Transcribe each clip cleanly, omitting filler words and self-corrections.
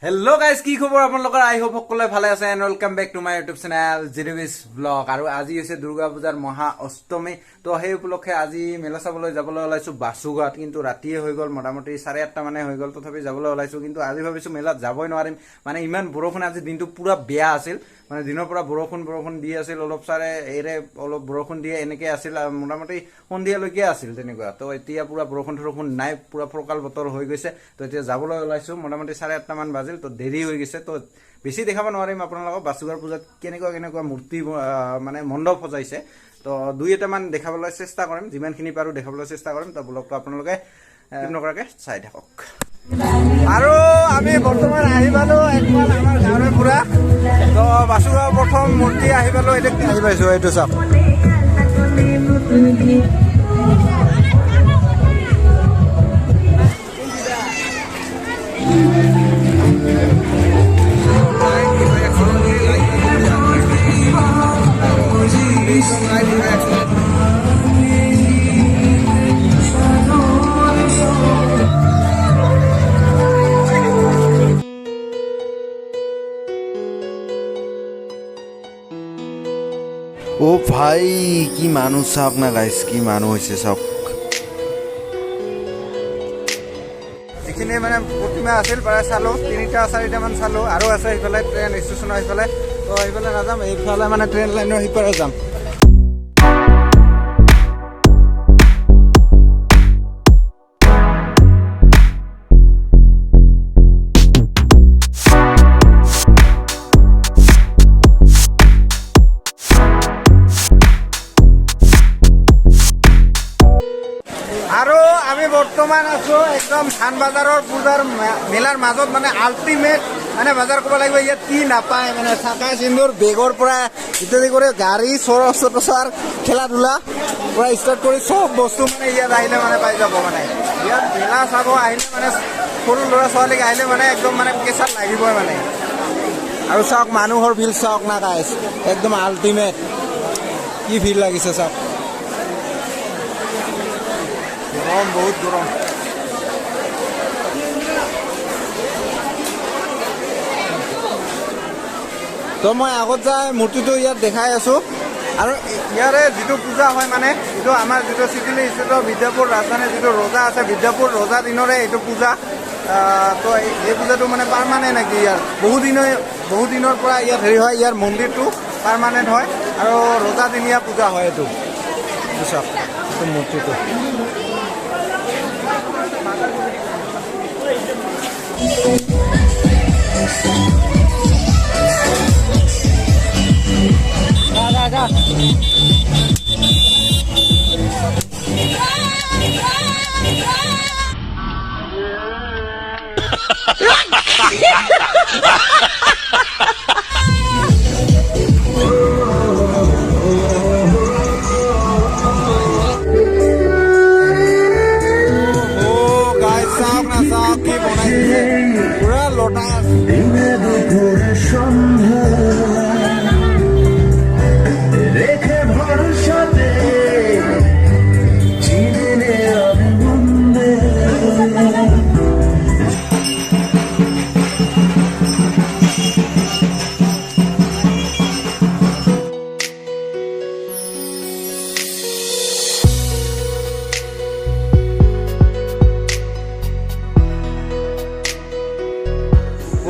Hello guys, কি খবৰ আপোনালোকৰ? আই হোপ সকলোৱে ভালে আছে and welcome back to my YouTube channel জিডিবিছ ব্লগ। আৰু আজি হৈছে দুৰ্গা পূজাৰ মহা অষ্টমী। তো সেই উপলক্ষে আজি মেলা চাবলৈ যাবলৈ ওলাইছো বাসুগাঁৱত, কিন্তু ৰাতিয়ে হৈ গ'ল, মোটামুটি 8:30 মানে হৈ গ'ল। তথাপি যাবলৈ ওলাইছো, কিন্তু আজি ভাবিছো মেলাত যাবই নোৱাৰিম, মানে ইমান বৰষুণ। আজি দিনটো পুৰা বেয়া আছিল, মানে দিনৰ পৰা বৰষুণ দি আছিল, অলপ চাৰে এৰে অলপ বৰষুণ দিয়ে এনেকৈ আছিল, মোটামুটি সন্ধিয়ালৈকে আছিল তেনেকুৱা। তো এতিয়া পুৰা বৰষুণ নাই, পুৰা ফৰকাল বতৰ হৈ গৈছে। তো এতিয়া যাবলৈ ওলাইছো, মোটামুটি 8:30 মান বাজিল। তো দেৰি হৈ গৈছে, তো বেছি দেখাব নোৱাৰিম আপোনালোকক বাসুগাঁৱৰ পূজাত কেনেকুৱা মূৰ্তি মানে মণ্ডপ সজাইছে। তো 2-এটামান দেখাবলৈ চেষ্টা কৰিম, যিমানখিনি পাৰোঁ দেখাবলৈ চেষ্টা কৰিম। তো ব্লগটো আপোনালোকে নকৰাকৈ চাই থাকক। আৰু আমি বৰ্তমান আহি পালো একমান আমাৰ গাঁৱৰে পুৰা। তো বাসুগাঁৱৰ প্ৰথম মূৰ্তি আহি পালো, এইটো আহি পাইছো, এইটো চাওক। ও ভাই, কি মানুষ চাওক না গাইছ, কি মানুহ হৈছে চাওক। যিখিনি মানে প্ৰতিমা আছিল প্ৰায় চালোঁ, 3-4টা মান চালোঁ। আৰু আছে সেইফালে ট্ৰেইন ষ্টেচনৰ সেইফালে। তো সেইফালে নাযাম, এইফালে মানে ট্ৰেইন লাইনৰ সিপাৰে যাম। আৰু আমি বৰ্তমান আছো একদম ধানবাজাৰৰ পূজাৰ মেলাৰ মাজত, মানে আল্টিমেট মানে বজাৰ ক'ব লাগিব। ইয়াত কি নাপায়, মানে চাকা চিন্দুৰ বেগৰ পৰা ইত্যাদি কৰি গাড়ী চৰ খেলা ধূলা পৰা ষ্টাৰ্ট কৰি চব বস্তু মানে ইয়াত আহিলে মানে পাই যাব। মানে ইয়াত মেলা চাব আহিলে মানে সৰু ল'ৰা ছোৱালীক আহিলে মানে একদম মানে কেঁচাত লাগিবই মানে। আৰু চাওক মানুহৰ ভিৰ চাওক না গাইছ, একদম আল্টিমেট কি ভিৰ লাগিছে চাওক। গৰম, বহুত গৰম। তো মই আগত যাই মূৰ্তিটো ইয়াত দেখাই আছো। আৰু ইয়াৰে যিটো পূজা হয়, মানে যিটো আমাৰ যিটো চিভিলি ষ্টেটৰ বিদ্যাপুৰ ৰাজধানীৰ যিটো ৰজা আছে, বিদ্যাপুৰ ৰজা দিনৰে এইটো পূজা। তো এই পূজাটো মানে পাৰ্মানেণ্ট নেকি, ইয়াৰ বহু দিনৰ পৰা ইয়াত হেৰি হয়। ইয়াৰ মন্দিৰটো পাৰ্মানেণ্ট হয় আৰু ৰজাদিনীয়া পূজা হয় এইটো। চাওক এইটো মূৰ্তিটো। কি বনাইছে, পুৰা লটাছ।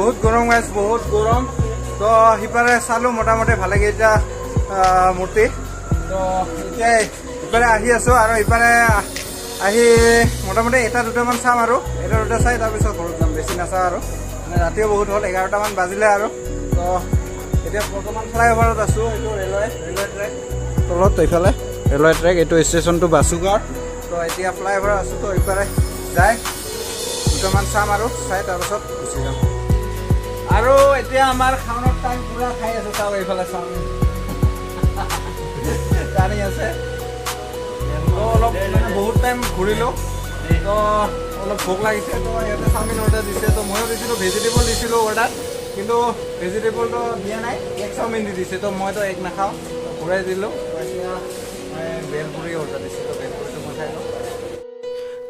বহুত গৰম গাইছ, বহুত গৰম। তো সিপাৰে চালোঁ মোটামুটি ভালেকেইটা মূৰ্তি। তো এতিয়া ইপাৰে আহি আছোঁ, আৰু ইপাৰে আহি মোটামুটি 1-2টামান চাম, আৰু 1-2টা চাই তাৰপিছত ঘৰত যাম। বেছি নাচাওঁ আৰু, মানে ৰাতিও বহুত হ'ল, 11টামান বাজিলে আৰু। তো এতিয়া বৰ্তমান ফ্লাইঅভাৰত আছোঁ, এইটো ৰেলৱে ট্ৰেক তলত, এইফালে ৰেলৱে ট্ৰেক, এইটো ষ্টেচনটো বাসুগাঁৱৰ। তো এতিয়া ফ্লাইঅভাৰত আছোঁ, তো ইপাৰে যাই 2টামান চাম আৰু চাই তাৰপিছত গুচি যাম। আৰু এতিয়া আমাৰ খাওনৰ টাইম পুৰা খাই আছে, চাওক এইফালে চাওমিন টানি আছে। তো অলপ মানে বহুত টাইম ঘূৰিলোঁ, তো অলপ ভোক লাগিছে। তো ইয়াতে চাওমিন অৰ্ডাৰ দিছে। তো ময়ো দিছিলোঁ, ভেজিটেবল দিছিলোঁ অৰ্ডাৰ, কিন্তু ভেজিটেবলটো দিয়া নাই, এগ চাওমিন দি দিছে। তো মইতো এগ নাখাওঁ, ঘূৰাই দিলোঁ। এতিয়া মই বেলপুৰি অৰ্ডাৰ দিছোঁ, তো বেলপুৰিটো মই খাই লওঁ।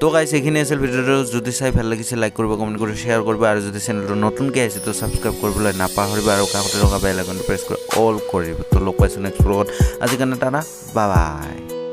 তো গাইছ এইখিনি আছিল ভিডিঅ'টো যদি চাই ভাল লাগিছে লাইক কৰিব কমেণ্ট কৰি শ্বেয়াৰ কৰিব আৰু যদি চেনেলটো নতুনকৈ আহিছে তো ছাবস্ক্ৰাইব কৰিবলৈ নাপাহৰিবা আৰু কাষতে থকা বেল আইকনটো প্ৰেছ কৰি অল কৰিব তো লগ পাইছোঁ নেক্সট ব্লগত আজিৰ কাৰণে টাটা বাই বাই